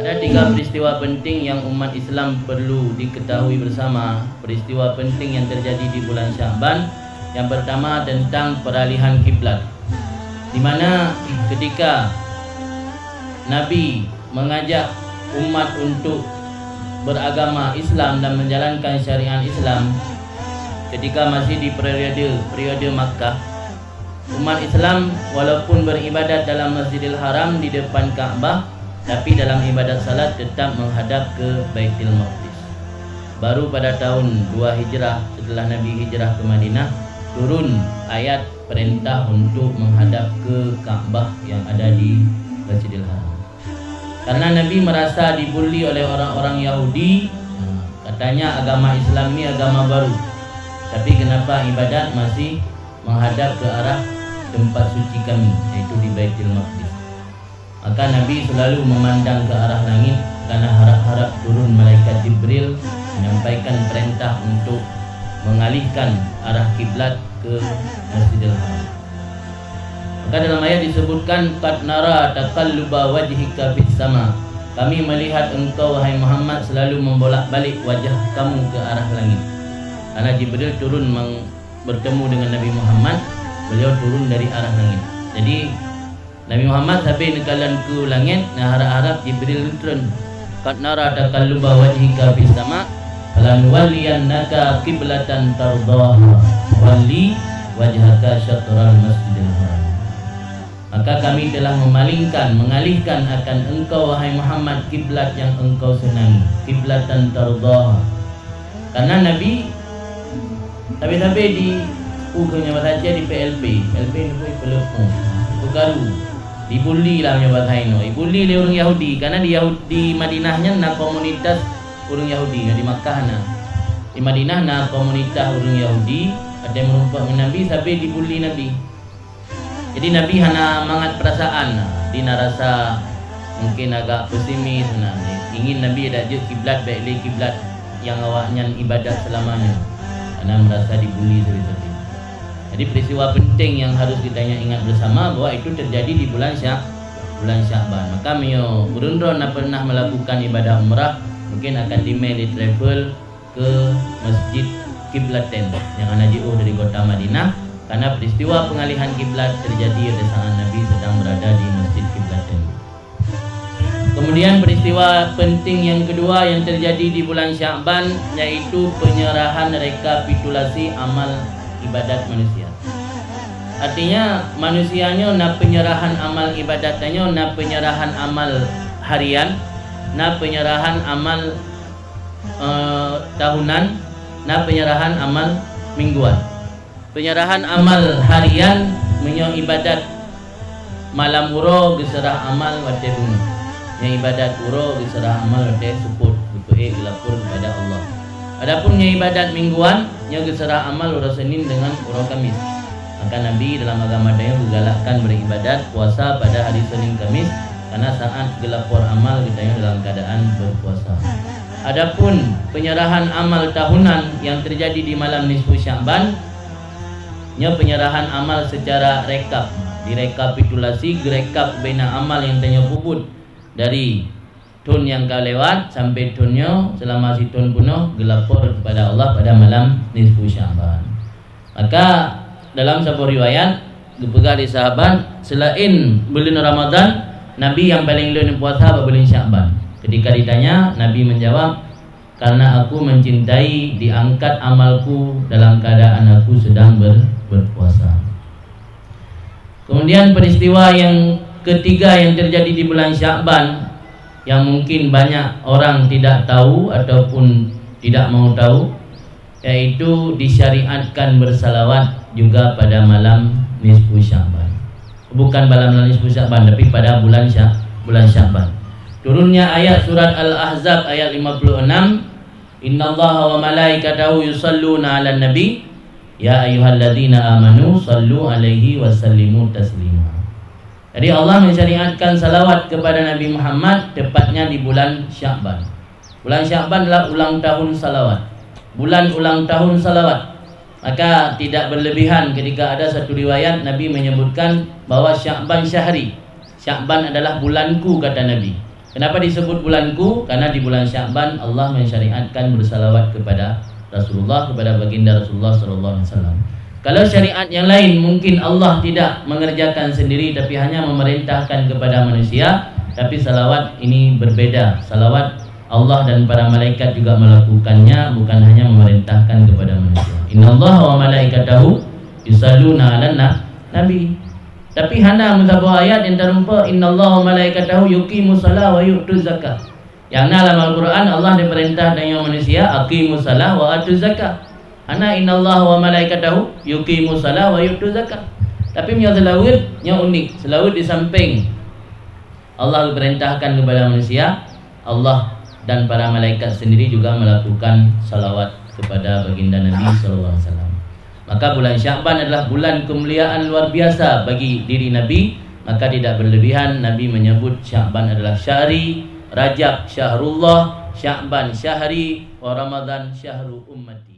Ada 3 peristiwa penting yang umat Islam perlu diketahui bersama. Peristiwa penting yang terjadi di bulan Sya'ban. Yang pertama tentang peralihan kiblat, di mana ketika Nabi mengajak umat untuk beragama Islam dan menjalankan syariat Islam, ketika masih di periode Makkah, umat Islam walaupun beribadat dalam Masjidil Haram di depan Ka'bah, tapi dalam ibadat salat tetap menghadap ke Baitul Maqdis. Baru pada tahun 2 Hijrah setelah Nabi hijrah ke Madinah, turun ayat perintah untuk menghadap ke Ka'bah yang ada di Masjidil Haram. Karena Nabi merasa dibuli oleh orang-orang Yahudi, katanya agama Islam ini agama baru, tapi kenapa ibadat masih menghadap ke arah tempat suci kami, yaitu di Baitul Maqdis. Maka Nabi selalu memandang ke arah langit karena harap-harap turun malaikat Jibril menyampaikan perintah untuk mengalihkan arah kiblat ke Masjidil Haram. Maka dalam ayat disebutkan qad nara taqalluba wajhika fis sama. Kami melihat engkau wahai Muhammad selalu membolak-balik wajah kamu ke arah langit. Karena Jibril turun bertemu dengan Nabi Muhammad, beliau turun dari arah langit. Jadi Nabi Muhammad sampai nekalan ke langit, nah harap-harap Jibril turun. Qad nara taqalluba wajhika fis sama. Falanwalliyannaka qiblatan tardaha walli wajhaka syatral masjidil haram. Maka kami telah mengalihkan akan engkau wahai Muhammad kiblat yang engkau senangi, kiblatan tardaha. Karena Nabi sampai di punya baca di PLP ni pelupung garu dibuli lah punya bahasa Ino, dibuli oleh orang Yahudi karena di Madinahnya na komunitas orang Yahudi, di Makkah na, di Madinah na komunitas orang Yahudi, ada yang merumpak dengan Nabi sampai dibuli Nabi. Jadi Nabi hana mangat perasaan, dia rasa mungkin agak pesimis, ingin Nabi ada je kiblat baik kiblat yang awaknya ibadat selamanya, karena merasa dibuli seperti. Jadi peristiwa penting yang harus kita ingat bersama bahwa itu terjadi di bulan Sya'ban. Maka mio urun-urun pernah melakukan ibadah umrah, mungkin akan di travel ke Masjid Qiblatain yang ada jauh dari kota Madinah, karena peristiwa pengalihan kiblat terjadi pada saat Nabi sedang berada di Masjid Qiblatain. Kemudian peristiwa penting yang kedua yang terjadi di bulan Sya'ban, yaitu penyerahan rekapitulasi amal ibadat manusia. Artinya manusianya na penyerahan amal ibadatnya, na penyerahan amal harian, na penyerahan amal tahunan, na penyerahan amal mingguan. Penyerahan amal harian menyo ibadat malam uro geserah amal wate bumi. Yang ibadat uro geserah amal wate support untuk lapor kepada Allah. Adapun yang ibadat mingguan yang geserah amal uro Senin dengan uro Kamis. Maka Nabi dalam agama dia menggalakkan beribadat puasa pada hari Senin Kamis, karena saat gelapor amal kita dalam keadaan berpuasa. Adapun penyerahan amal tahunan yang terjadi di malam nisfu Sya'ban, nya penyerahan amal secara rekap, direkapitulasi, gerekap bina amal yang tanya puput dari tahun yang kau lewat sampai tahunnya selama si tahun penuh gelapor kepada Allah pada malam nisfu Sya'ban. Maka dalam sebuah riwayat dipegang di sahabat, selain bulan Ramadan, Nabi yang paling lama puasa bulan Sya'ban. Ketika ditanya, Nabi menjawab, karena aku mencintai diangkat amalku dalam keadaan aku sedang berpuasa. Kemudian peristiwa yang ketiga yang terjadi di bulan Sya'ban, yang mungkin banyak orang tidak tahu ataupun tidak mau tahu, yaitu disyariatkan bersalawat juga pada malam nisfu Sya'ban. Bukan pada malam nisfu Sya'ban, tapi pada bulan Sya'ban. Turunnya ayat surat Al-Ahzab ayat 56, Innallaha wa malaikatahu yusalluna 'alan nabi ya ayyuhalladzina amanu sallu 'alaihi wa sallimu taslima. Jadi Allah mensyariatkan salawat kepada Nabi Muhammad tepatnya di bulan Sya'ban. Bulan Sya'ban adalah ulang tahun salawat, bulan ulang tahun salawat. Maka tidak berlebihan ketika ada satu riwayat Nabi menyebutkan bahwa Sya'ban syahri, Sya'ban adalah bulanku, kata Nabi. Kenapa disebut bulanku? Karena di bulan Sya'ban Allah mensyariatkan bersalawat kepada Rasulullah, kepada baginda Rasulullah sallallahu alaihi wasallam. Kalau syariat yang lain mungkin Allah tidak mengerjakan sendiri tapi hanya memerintahkan kepada manusia, tapi salawat ini berbeda. Salawat Allah dan para malaikat juga melakukannya, bukan hanya memerintahkan kepada manusia. Innallaha wa malaikatahu yusalluna 'alan nabi. Tapi hana mutabah ayat yang terumpa innallaha wa malaikatahu yuqimus shalah wa yu'tuz zakat. Yang dalam Al-Quran Allah diperintah dengan manusia aqimus shalah wa atuz zakat. Hana innallaha wa malaikatahu yuqimus shalah wa yu'tuz zakat. Tapi punya selawat yang unik. Selawat di samping Allah diperintahkan kepada manusia, Allah dan para malaikat sendiri juga melakukan salawat kepada baginda Nabi sallallahu alaihi wasallam. Maka bulan Sya'ban adalah bulan kemuliaan luar biasa bagi diri Nabi. Maka tidak berlebihan Nabi menyebut Sya'ban adalah syahri, Rajab syahrullah, Sya'ban syahri, wa Ramadan syahru ummati.